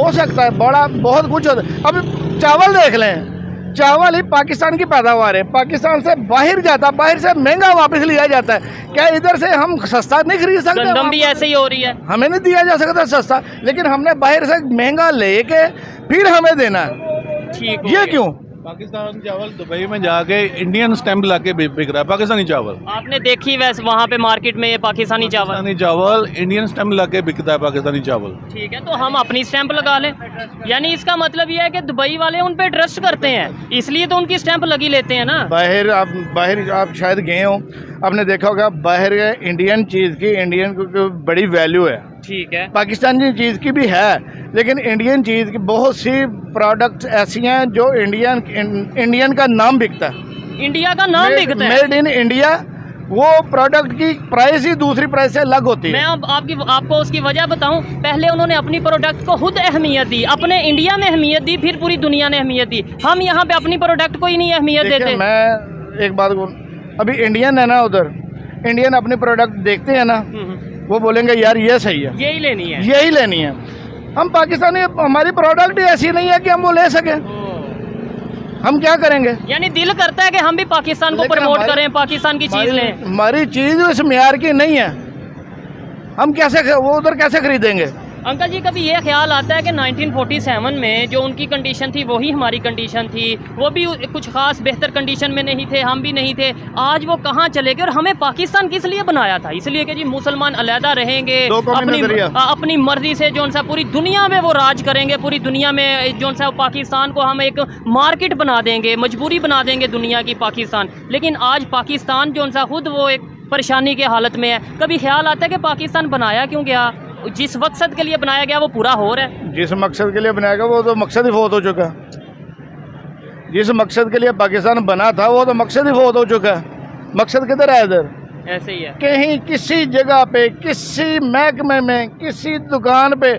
बड़ा बहुत कुछ होता है। अब चावल देख लें, चावल ही पाकिस्तान की पैदावार है, पाकिस्तान से बाहर जाता, बाहर से महंगा वापस लिया जाता है। क्या इधर से हम सस्ता नहीं खरीद सकते? गंदम भी ऐसे ही हो रही है, हमें नहीं दिया जा सकता सस्ता, लेकिन हमने बाहर से महंगा लेके फिर हमें देना है। ठीक हो ये गया। क्यों? पाकिस्तान चावल दुबई में जाके इंडियन स्टैंप लाके बिक रहा है, पाकिस्तानी चावल। आपने देखी वैसे वहाँ पे मार्केट में ये पाकिस्तानी चावल? पाकिस्तानी चावल इंडियन स्टैंप लाके बिकता है, पाकिस्तानी चावल। ठीक है, तो हम अपनी स्टैंप लगा लें, यानी इसका मतलब ये है कि दुबई वाले उन पे ट्रस्ट करते हैं, इसलिए तो उनकी स्टैंप लगी लेते हैं ना। बाहर आप शायद गए हो, आपने देखा होगा बाहर इंडियन चीज़ की, इंडियन को बड़ी वैल्यू है। ठीक है, पाकिस्तानी चीज़ की भी है, लेकिन इंडियन चीज़ की बहुत सी प्रोडक्ट्स ऐसी हैं जो इंडियन का नाम बिकता है, इंडिया का नाम बिकता है, मेड इन इंडिया। वो प्रोडक्ट की प्राइस ही दूसरी प्राइस से अलग होती है। मैं अब आपको उसकी वजह बताऊं। पहले उन्होंने अपनी प्रोडक्ट को खुद अहमियत दी, अपने इंडिया में अहमियत दी, फिर पूरी दुनिया ने अहमियत दी। हम यहाँ पे अपनी प्रोडक्ट को ही नहीं अहमियत देते। मैं एक बात बोल, अभी इंडियन है ना, उधर इंडियन अपनी प्रोडक्ट देखते हैं ना, वो बोलेंगे यार ये सही है, यही लेनी है, यही लेनी है। हम पाकिस्तानी, हमारी प्रोडक्ट ही ऐसी नहीं है कि हम वो ले सकें, हम क्या करेंगे? यानी दिल करता है कि हम भी पाकिस्तान को प्रमोट करें, पाकिस्तान की चीज लें। हमारी चीज इस म्यार की नहीं है, हम कैसे वो उधर कैसे खरीदेंगे? अंकल जी, कभी ये ख्याल आता है कि 1947 में जो उनकी कंडीशन थी वही हमारी कंडीशन थी, वो भी कुछ खास बेहतर कंडीशन में नहीं थे, हम भी नहीं थे, आज वो कहाँ चले गए? और हमें पाकिस्तान किस लिए बनाया था? इसलिए कि जी मुसलमान अलहदा रहेंगे, अपनी मर्जी से जो सा पूरी दुनिया में वो राज करेंगे, पूरी दुनिया में जो सा पाकिस्तान को हम एक मार्केट बना देंगे, मजबूरी बना देंगे दुनिया की पाकिस्तान। लेकिन आज पाकिस्तान जो सा खुद वो एक परेशानी के हालत में है। कभी ख्याल आता है कि पाकिस्तान बनाया क्यों गया? जिस मकसद के लिए बनाया गया वो पूरा हो रहा है? जिस मकसद के लिए बनाया गया वो तो मकसद ही फौत हो चुका है। जिस मकसद के लिए पाकिस्तान बना था वो तो मकसद ही फौत हो चुका है। मकसद किधर है? इधर ऐसे ही है, कहीं किसी जगह पे, किसी महकमे में, किसी दुकान पे,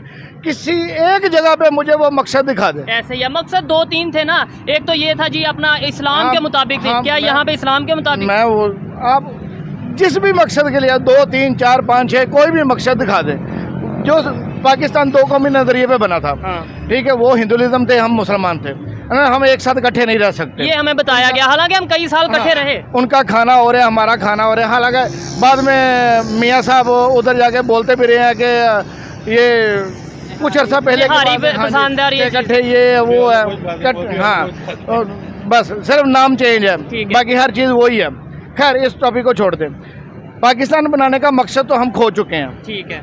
किसी एक जगह पे मुझे वो मकसद दिखा दे। ऐसे ही है। मकसद 2-3 थे ना, एक तो ये था जी अपना इस्लाम के मुताबिक। क्या यहाँ पे इस्लाम के मुताबिक? मैं वो आप जिस भी मकसद के लिए 2, 3, 4, 5, 6 कोई भी मकसद दिखा दे। जो पाकिस्तान 2 कौमी नजरिए पे बना था, ठीक है, वो हिंदुइज्म थे, हम मुसलमान थे, हम एक साथ इकट्ठे नहीं रह सकते, ये हमें बताया गया। हालांकि हम कई साल इकट्ठे रहे। उनका खाना हो रहा है, हमारा खाना हो रहा है। हालांकि बाद में मियाँ साहब उधर जाके बोलते भी रहे हैं कि ये कुछ अर्सा पहले इकट्ठे ये वो है, हाँ, बस सिर्फ नाम चेंज है, बाकी हर चीज़ वही है। खैर, इस टॉपिक को छोड़ दें। पाकिस्तान बनाने का मकसद तो हम खो चुके हैं। ठीक है,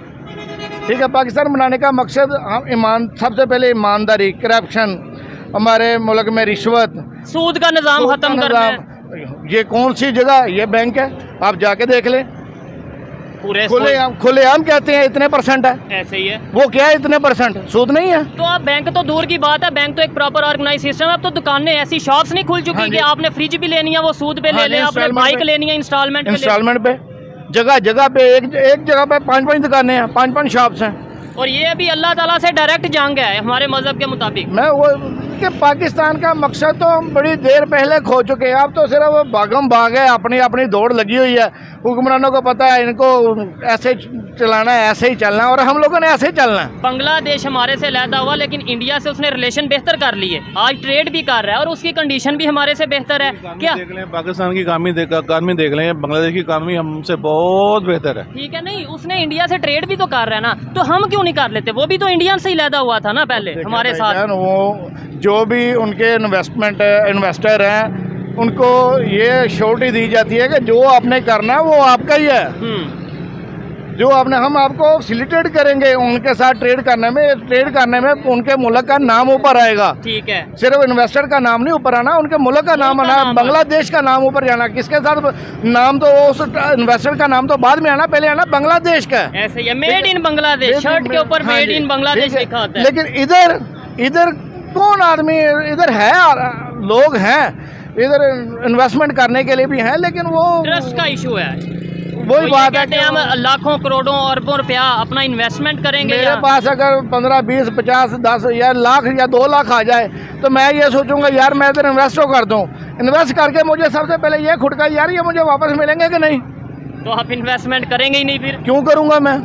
ठीक है, पाकिस्तान बनाने का मकसद हम सबसे पहले ईमानदारी, करप्शन, हमारे मुल्क में रिश्वत, सूद का निज़ाम खत्म करना है। ये कौन सी जगह? ये बैंक है, आप जाके देख लें, पूरे खुलेआम कहते हैं इतने % है। ऐसे ही है। वो क्या है इतने %? सूद नहीं है। तो आप बैंक तो दूर की बात है, बैंक तो एक प्रॉपर ऑर्गेनाइज सिस्टम है। अब तो दुकानें ऐसी शॉप्स नहीं खुल चुकी कि आपने फ्रिज भी लेनी है वो सूद पे ले लें, आपने बाइक लेनी है इंस्टॉलमेंट पे, जगह जगह पे एक जगह पे 5-5 दुकानें हैं, 5-5 शॉप्स हैं। और ये अभी अल्लाह ताला से डायरेक्ट जंग है हमारे मजहब के मुताबिक। मैं वो कि पाकिस्तान का मकसद तो हम बड़ी देर पहले खो चुके हैं। अब तो सिर्फ भागम भाग है, अपनी अपनी दौड़ लगी हुई है। हुक्मरानों को पता है इनको ऐसे चलाना है, ऐसे ही चलना है, और हम लोगों ने ऐसे ही चलना है। बांग्लादेश हमारे से अलहदा हुआ, लेकिन इंडिया से उसने रिलेशन बेहतर कर लिए, आज ट्रेड भी कर रहा है और उसकी कंडीशन भी हमारे से बेहतर है। क्या देख लें, पाकिस्तान की इकानमी देख लें, बांग्लादेश की इकानमी हमसे बहुत बेहतर है। ठीक है, नहीं उसने इंडिया से ट्रेड भी तो कर रहा है ना, तो हम क्यों नहीं कर लेते? वो भी तो इंडिया से ही अलहदा हुआ था ना पहले हमारे साथ। वो जो भी उनके इन्वेस्टर हैं, उनको ये श्योरिटी दी जाती है कि जो आपने करना है वो आपका ही है। जो हम आपको फैसिलिटेट करेंगे उनके साथ ट्रेड करने में उनके मुल्क का नाम ऊपर आएगा। ठीक है, सिर्फ इन्वेस्टर का नाम नहीं ऊपर आना, उनके मुल्क का नाम आना, बांग्लादेश का नाम ऊपर जाना। किसके साथ नाम? तो उस इन्वेस्टर का नाम तो बाद में आना, पहले आना बांग्लादेश का। ऐसे he made in Bangladesh, shirt के ऊपर मेड इन बांग्लादेश लिखा होता है। लेकिन इधर कौन आदमी इधर है? लोग हैं इधर इन्वेस्टमेंट करने के लिए भी हैं, लेकिन वो ट्रस्ट का इशू है। वही बात है कि हम लाखों करोड़ों अरबों रुपया अपना इन्वेस्टमेंट करेंगे। मेरे पास अगर 15, 20, 50, 10 या लाख या 2 लाख आ जाए तो मैं ये सोचूंगा यार मैं इधर इन्वेस्ट कर दूं। इन्वेस्ट करके मुझे सबसे पहले ये खुटका यार ये मुझे वापस मिलेंगे कि नहीं। तो आप इन्वेस्टमेंट करेंगे ही नहीं, फिर क्यों करूंगा मैं?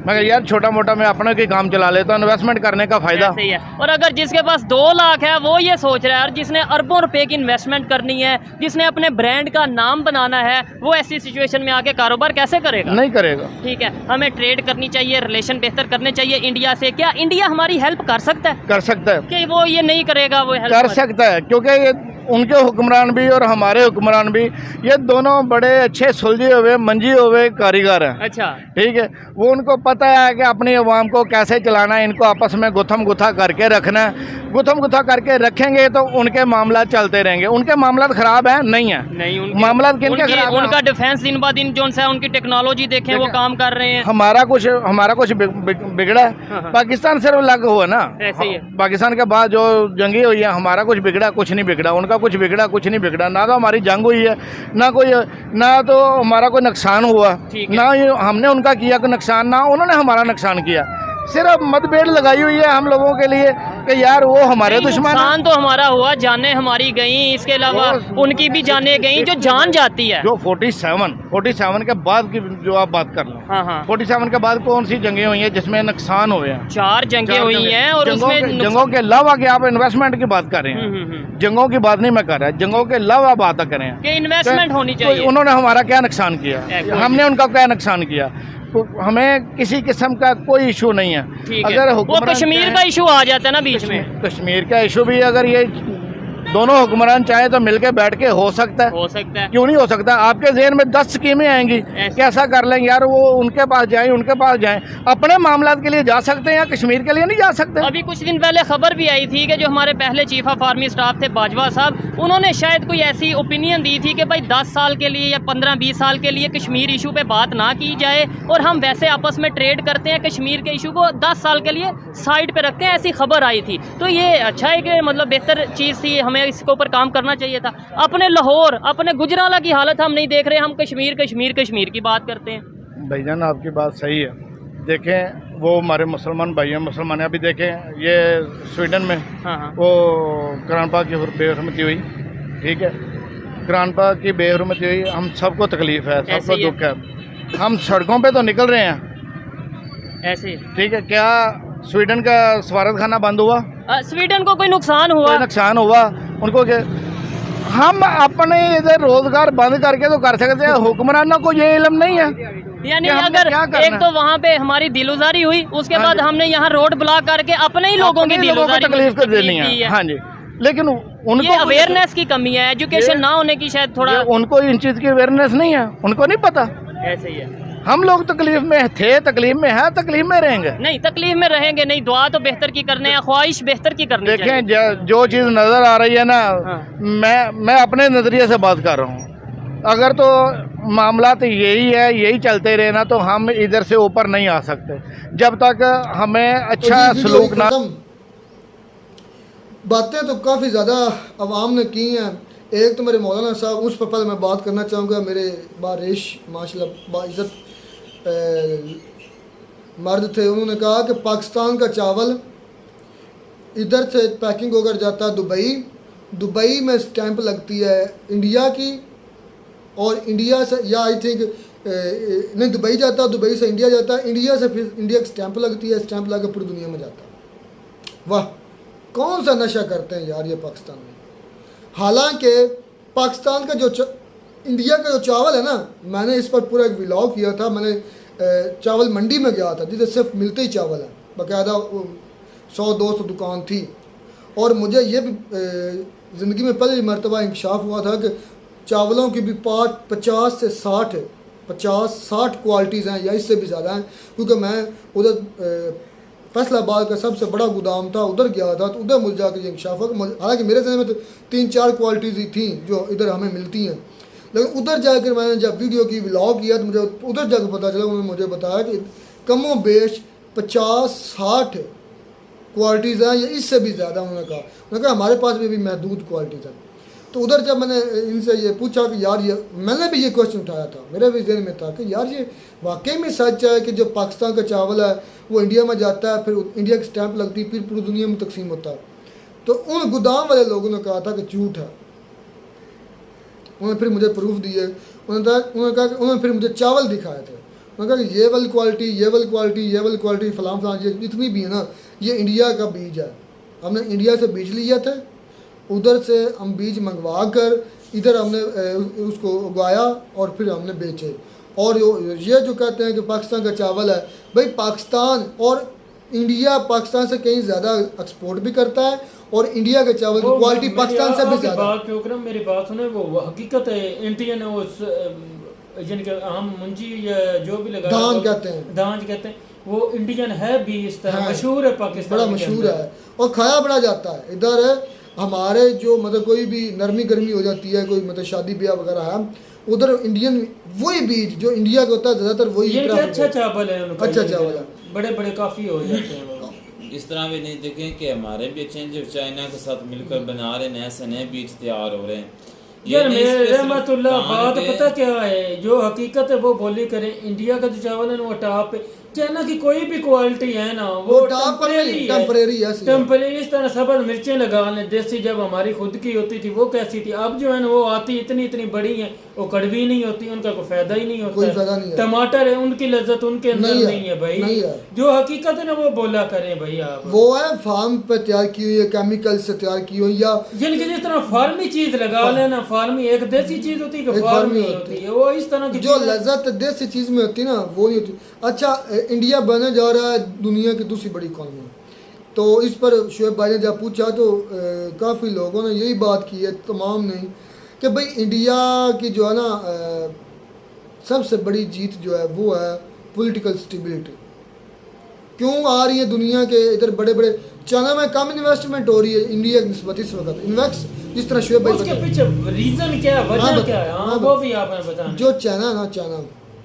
मैं कहा यार छोटा मोटा मैं अपना कोई काम चला लेता हूँ, इन्वेस्टमेंट करने का फ़ायदा। सही है। और अगर जिसके पास 2 लाख है वो ये सोच रहा है, और जिसने अरबों रुपए की इन्वेस्टमेंट करनी है, जिसने अपने ब्रांड का नाम बनाना है, वो ऐसी सिचुएशन में आके कारोबार कैसे करेगा? नहीं करेगा। ठीक है, हमें ट्रेड करनी चाहिए, रिलेशन बेहतर करने चाहिए इंडिया से। क्या इंडिया हमारी हेल्प कर सकता है? कर सकता है कि वो ये नहीं करेगा, वो हेल्प कर सकता है, क्योंकि ये उनके हुक्मरान भी और हमारे हुक्मरान भी ये दोनों बड़े अच्छे सुलझे हुए मंजी हुए कारीगर हैं। अच्छा, ठीक है, वो उनको पता है कि अपनी अवाम को कैसे चलाना है, इनको आपस में गुथम गुथा करके रखना है। गुथम गुथा करके रखेंगे तो उनके मामला चलते रहेंगे। उनके मामला खराब है नहीं है, नहीं मामला किनके खराब है? उनका डिफेंस दिन ब दिन जो है, उनकी टेक्नोलॉजी देखें वो काम कर रहे हैं। हमारा कुछ बिगड़ा है। पाकिस्तान सिर्फ अलग हुआ ना, ऐसे ही है। पाकिस्तान के बाद जो जंगी हुई है, हमारा कुछ बिगड़ा कुछ नहीं बिगड़ा, उनका कुछ बिगड़ा कुछ नहीं बिगड़ा। ना तो हमारी जंग हुई है, ना तो हमारा कोई नुकसान हुआ, ना हमने उनका किया कोई नुकसान, ना उन्होंने हमारा नुकसान किया। सिर्फ मतभेद लगाई हुई है हम लोगों के लिए कि यार वो हमारे दुश्मन। नुकसान तो हमारा हुआ, जानें हमारी गई, इसके अलावा उनकी भी जानें गई, जो जान जाती है। जो 47 के बाद की जो आप बात कर लो, हाँ। 47 के बाद कौन सी जंगें हुई हैं जिसमें नुकसान हुए हैं? 4 जंगें हुई हैं, और उसमें जंगों के अलावा कि आप इन्वेस्टमेंट की बात कर रहे हैं, जंगों की बात नहीं मैं कर रहा, जंगों के अलावा बात करें कि इन्वेस्टमेंट होनी चाहिए। उन्होंने हमारा क्या नुकसान किया, हमने उनका क्या नुकसान किया? हमें किसी किस्म का कोई इशू नहीं है। अगर वो कश्मीर का इशू आ जाता है ना बीच में, कश्मीर का इशू भी अगर ये दोनों हुक्मरान चाहे तो मिलके बैठ के हो सकता है। क्यों नहीं हो सकता? आपके ज़हन में 10 स्कीमें आएंगी, कैसा कर लेंगे यार, वो उनके पास जाएं, अपने मामलात के लिए जा सकते हैं या कश्मीर के लिए नहीं जा सकते। अभी कुछ दिन पहले खबर भी आई थी कि जो हमारे पहले चीफ ऑफ आर्मी स्टाफ थे बाजवा साहब, उन्होंने शायद कोई ऐसी ओपिनियन दी थी कि भाई 10 साल के लिए या 15-20 साल के लिए कश्मीर इशू पे बात ना की जाए, और हम वैसे आपस में ट्रेड करते हैं, कश्मीर के इशू को 10 साल के लिए साइड पे रखते हैं, ऐसी खबर आई थी। तो ये अच्छा है कि मतलब बेहतर चीज़ थी, हमें इसके ऊपर काम करना चाहिए था। अपने लाहौर, अपने गुजराला की हालत हम नहीं देख रहे, हम कश्मीर की बात करते हैं। भाईजान आपकी बात सही है। देखें वो हमारे मुसलमान भाई हैं, मुसलमान अभी देखें ये स्वीडन में वो कुरान पाक की बेहरमती हुई, ठीक है, कुरान पाक की बेहरमती हुई, हम सबको तकलीफ है, सबको दुख है, हम सड़कों पे तो निकल रहे हैं ऐसे, ठीक है। क्या स्वीडन का सफारत खाना बंद हुआ? स्वीडन को कोई नुकसान हुआ उनको? क्या हम अपने इधर रोजगार बंद करके तो कर सकते हैं, हुक्मरानों को ये इल्म नहीं है। यानी अगर एक तो वहाँ पे हमारी दिलुजारी हुई, उसके बाद हमने यहाँ रोड ब्लॉक करके अपने ही लोगों की दिलुजारी तकलीफ कर देनी है। हाँ जी, लेकिन उनको अवेयरनेस की कमी है, एजुकेशन ना होने की शायद थोड़ा, उनको इन चीज की अवेयरनेस नहीं है, उनको नहीं पता। ऐसे ही है। हम लोग तकलीफ में थे, तकलीफ में है, तकलीफ में रहेंगे नहीं, तकलीफ में रहेंगे नहीं। दुआ तो बेहतर की करने या ख्वाहिश बेहतर की करनी चाहिए। देखें जो चीज़ नज़र आ रही है ना, मैं अपने नज़रिए से बात कर रहा हूँ। अगर तो मामला तो यही चलते रहे ना, तो हम इधर से ऊपर नहीं आ सकते जब तक हमें अच्छा सलूक ना। बातें तो काफ़ी ज़्यादा अवाम ने की हैं। एक तो मेरे मौलाना साहब, उस पर पहले मैं बात करना चाहूँगा। मेरे बारिश माशाल्लाह बाइज़्ज़त मर्द थे, उन्होंने कहा कि पाकिस्तान का चावल इधर से पैकिंग होकर जाता है दुबई में स्टैंप लगती है इंडिया की, और इंडिया से या आई थिंक नहीं दुबई जाता है, दुबई से इंडिया जाता है, इंडिया से फिर इंडिया की स्टैंप लगती है, स्टैंप लगा पूरी दुनिया में जाता है। वाह, कौन सा नशा करते हैं यार ये पाकिस्तान में। हालांकि पाकिस्तान का इंडिया का जो चावल है ना, मैंने इस पर पूरा एक व्लॉग किया था। मैंने चावल मंडी में गया था जिसे सिर्फ मिलते ही चावल है, बाकायदा 100-200 दुकान थी, और मुझे ये भी ज़िंदगी में पहली मरतबा इंकशाफ हुआ था कि चावलों की भी 50 से 60 क्वालिटीज़ हैं या इससे भी ज़्यादा हैं। क्योंकि मैं उधर फैसलाबाद का सबसे बड़ा गोदाम था, उधर गया था, तो उधर मुझे जाकर ये इंकशाफ हुआ। हालांकि मेरे जहन में तो 3-4 क्वालिटीज़ ही थी जो इधर हमें मिलती हैं, लेकिन उधर जाकर मैंने जब वीडियो की व्लॉग किया तो मुझे उधर जाकर पता चला, उन्होंने मुझे बताया कि कमो बेश 50-60 क्वालिटीज़ हैं या इससे भी ज़्यादा। उन्होंने कहा हमारे पास भी महदूद क्वालिटीज़ हैं। तो उधर जब मैंने इनसे ये पूछा कि यार ये, मैंने भी ये क्वेश्चन उठाया था, मेरे भी जहन में था कि यार ये वाकई में सच है कि जो पाकिस्तान का चावल है वो इंडिया में जाता है, फिर इंडिया की स्टैंप लगती है, फिर पूरी दुनिया में तकसीम होता है। तो उन गोदाम वाले लोगों ने कहा था कि झूठ है। उन्होंने फिर मुझे प्रूफ दिए, उन्होंने कहा कि उन्होंने फिर मुझे चावल दिखाए थे, मगर ये वाली क्वालिटी, ये वाली क्वालिटी, ये वाली क्वालिटी, फलां फलां ये जितनी भी है ना, ये इंडिया का बीज है। हमने इंडिया से बीज लिया था, उधर से हम बीज मंगवा कर इधर हमने उसको उगाया और फिर हमने बेचे। और ये जो कहते हैं कि पाकिस्तान का चावल है, भाई पाकिस्तान और इंडिया पाकिस्तान से कहीं ज़्यादा एक्सपोर्ट भी करता है और इंडिया के चावल की क्वालिटी पाकिस्तान से भी ज़्यादा। मेरी बात सुने, वो हकीकत है इंडियन जिनके हम मुंजी या जो भी लगा धान कहते हैं, दांज कहते हैं, वो इंडियन है भी इस तरह मशहूर है पाकिस्तान, बड़ा मशहूर है और खाया बड़ा जाता है। इधर हमारे जो मतलब कोई भी नरमी गर्मी हो जाती है, कोई मतलब शादी ब्याह वगैरह है, उधर इंडियन वही बीज जो इंडिया का होता है ज़्यादातर वही अच्छा चावल है उनका, अच्छा चावल है, बड़े बड़े काफ़ी हो जाते हैं। इस तरह भी नहीं देखें कि हमारे भी अच्छे जो चाइना के साथ मिलकर बना रहे नए से नए बीज तैयार हो रहे हैं। यार मेरे रहमतुल्लाह बात पता क्या है, जो हकीकत है वो बोली करें। इंडिया का जो चावल है वो टॉप पे, चाइना की कोई भी क्वालिटी है ना वो टेम्परेरी है। टेम्परेरी इस तरह सब्ज मिर्चें लगा लें देसी, जब हमारी खुद की होती थी वो कैसी थी, अब जो है ना वो आती इतनी इतनी बड़ी है, वो कड़वी नहीं होती, उनका कोई फायदा ही नहीं होता। टमाटर है उनकी लज्जत उनके अंदर नहीं है भाई, जो हकीकत है ना वो बोला करें भाई आप। वो है फार्म पे तैयार की हुई है, केमिकल से तैयार की हुई, या जिनकी जिस तरह फार्मी चीज लगा लेना, फार्मी एक देसी चीज होती है, फार्मी होती है, वो इस तरह की जो लज्जत देसी चीज में होती है ना वो नहीं होती। अच्छा, इंडिया बनने जा रहा है दुनिया की दूसरी बड़ी इकॉनमी, तो इस पर शुएब भाई ने जब पूछा तो काफ़ी लोगों ने यही बात की है, तमाम नहीं, कि भाई इंडिया की जो है ना सबसे बड़ी जीत जो है वो है पॉलिटिकल स्टेबिलिटी। क्यों आ रही है दुनिया के इधर बड़े बड़े चाइना में कम इन्वेस्टमेंट हो रही है इंडिया की निस्बत इस वक्त इन्वेस्ट, जिस तरह शुएब भाई उसके पीछे रीजन क्या है, वजह क्या है, वो भी आपने बताया। जो चाइना है ना, चाइना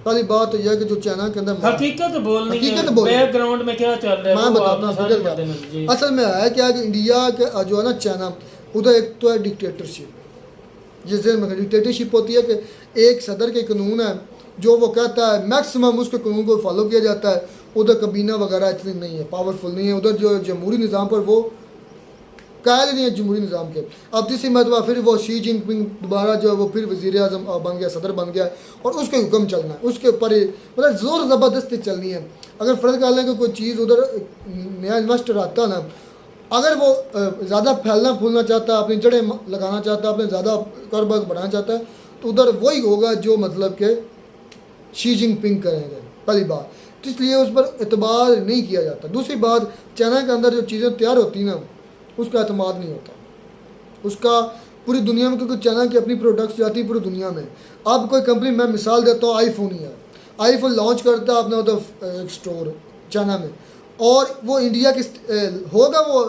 पहली बात तो यह है कि जो चाइना के अंदर हकीकत बोलनी है, बैकग्राउंड में क्या चल रहा है मैं बताता हूँ। असल में है क्या कि इंडिया के जो है ना चाइना, उधर एक तो है डिक्टेटरशिप, जिससे डिक्टेटरशिप होती है कि एक सदर के कानून है जो वो कहता है मैक्सिमम उसके कानून को फॉलो किया जाता है। उधर कबीना वगैरह इतनी नहीं है, पावरफुल नहीं है उधर, जो जमहूरी निज़ाम पर वो कायल नहीं है जमहूरी निज़ाम के। अब तीसरी मरतबा फिर वो शी जिनपिंग दोबारा जो है वो फिर वज़ीर आज़म बन गया, सदर बन गया, और उसके हुक्म चलना है, उसके ऊपर मतलब ज़ोर ज़बरदस्ती चलनी है। अगर फ़र्ज़ कर लें कि कोई चीज़ उधर नया इन्वेस्टर आता है ना, अगर वो ज़्यादा फैलना फूलना चाहता है, अपनी जड़ें लगाना चाहता है, अपने ज़्यादा कारोबार बढ़ाना चाहता है, तो उधर वही होगा जो मतलब के शी जिनपिंग करेंगे, पहली बात। तो इसलिए उस पर एतबार नहीं किया जाता। दूसरी बात, चाइना के अंदर जो चीज़ें तैयार होती हैं ना उसका एतमाद नहीं होता उसका पूरी दुनिया में, क्योंकि चाइना की अपनी प्रोडक्ट्स जाती है पूरी दुनिया में। अब कोई कंपनी, मैं मिसाल देता हूँ, आईफोन ही है, आईफोन लॉन्च करता है अपना उधर स्टोर चाइना में, और वो इंडिया की होगा वो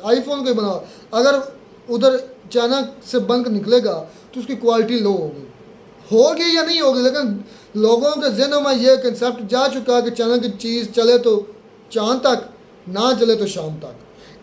आईफोन को बना, अगर उधर चाइना से बनकर निकलेगा तो उसकी क्वालिटी लो होगी या नहीं होगी, लेकिन लोगों के जहनों में ये कंसेप्ट जा चुका है कि चाइना की चीज़ चले तो चांद तक, ना चले तो शाम तक।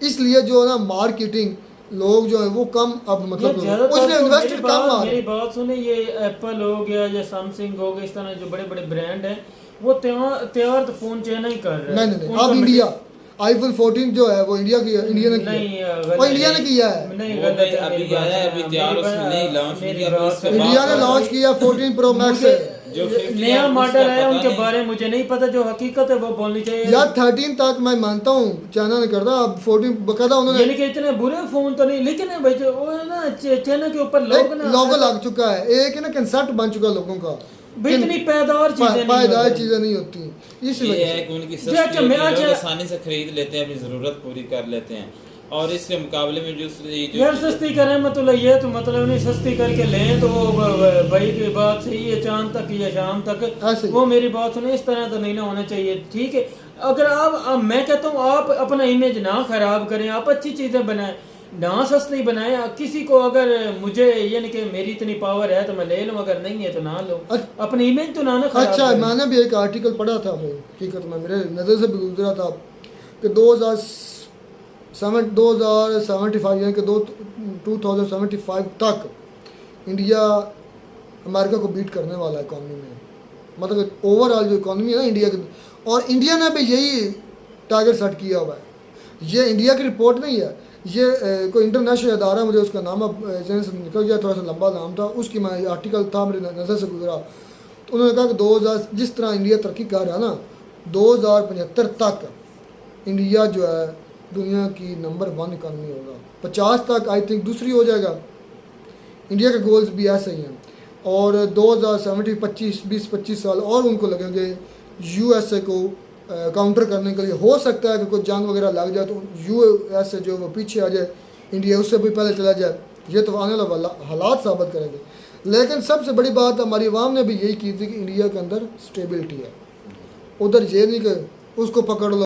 इसलिए जो है ना मार्केटिंग लोग जो है वो कम अब मतलब उसमें इन्वेस्टर कम आ रहे। मेरी बात सुने, ये एप्पल हो गया या सैमसंग हो गया, इस तरह जो बड़े बड़े ब्रांड हैं वो तैयार तो फोन चाइना ही कर रहे हैं। नहीं, अब इंडिया आईफोन 14 जो है वो इंडिया की, इंडिया ने किया, वो इंडिया ने किया है, अभी आया है, अभी तैयार उसने नहीं लॉन्च किया, इंडिया ने लॉन्च किया 14 प्रो मैक्स जो नया मॉडल है, उनके बारे में मुझे नहीं पता, जो हकीकत है वो बोलनी चाहिए। यार 13 तक मैं मानता हूँ चाइना ने करता, अब 14 बकायदा उन्होंने, यानी कि इतने बुरे फोन तो नहीं, लेकिन भाई जो वो है ना चाइना के ऊपर लोगो लग चुका है, एक है ना कंसेप्ट बन चुका लोगों का, इतनी पायदार चीजें नहीं होती। इसलिए है कि उनकी सस्ती लोग आसानी से खरीद लेते हैं, अपनी जरूरत पूरी कर लेते हैं, और इसके मुकाबले में जो यार सस्ती करें मतलब ये तो मतलब नहीं सस्ती करके लें तो भाई की बात सही है, चांद तक या शाम तक, वो मेरी बात सुने, इस तरह तो नहीं ना होना चाहिए। ठीक है, अगर आप मैं कहता हूँ आप अपना इमेज ना खराब करें, आप अच्छी चीज़ें बनाएं, ना सस्ती बनाएं। किसी को अगर मुझे यानी कि मेरी इतनी पावर है तो मैं ले लूँ, अगर नहीं है तो ना लो, अपनी इमेज तो ना खराब। अच्छा, मैंने भी एक आर्टिकल पढ़ा था, हकीकत में मेरे नज़र से भी गुजरा था कि 2075 यानी कि 2075 तक इंडिया अमेरिका को बीट करने वाला है इकॉनमी में, मतलब ओवरऑल जो इकॉनमी है ना इंडिया की, और इंडिया ने भी यही टारगेट सेट किया हुआ है। ये इंडिया की रिपोर्ट नहीं है, ये कोई इंटरनेशनल अदारा, मुझे उसका नाम अब जहन से निकल गया, थोड़ा सा लंबा नाम था उसकी, मैं आर्टिकल था मेरी नज़र से गुजरा, उन्होंने कहा कि 2000 जिस तरह इंडिया तरक्की कर रहा है ना, 2075 तक इंडिया जो है दुनिया की नंबर 1 इकानमी होगा, 50 तक आई थिंक दूसरी हो जाएगा। इंडिया के गोल्स भी ऐसे ही हैं। और 2070 20-25 साल और उनको लगेंगे यूएसए को काउंटर करने के लिए। हो सकता है कि कोई जंग वगैरह लग जाए तो यूएसए जो वो पीछे आ जाए, इंडिया उससे भी पहले चला जाए। ये तो आने वाला हालात साबित करेंगे। लेकिन सबसे बड़ी बात हमारी आवाम ने भी यही की थी कि इंडिया के अंदर स्टेबिलिटी है। उधर ये नहीं कि उसको पकड़ लो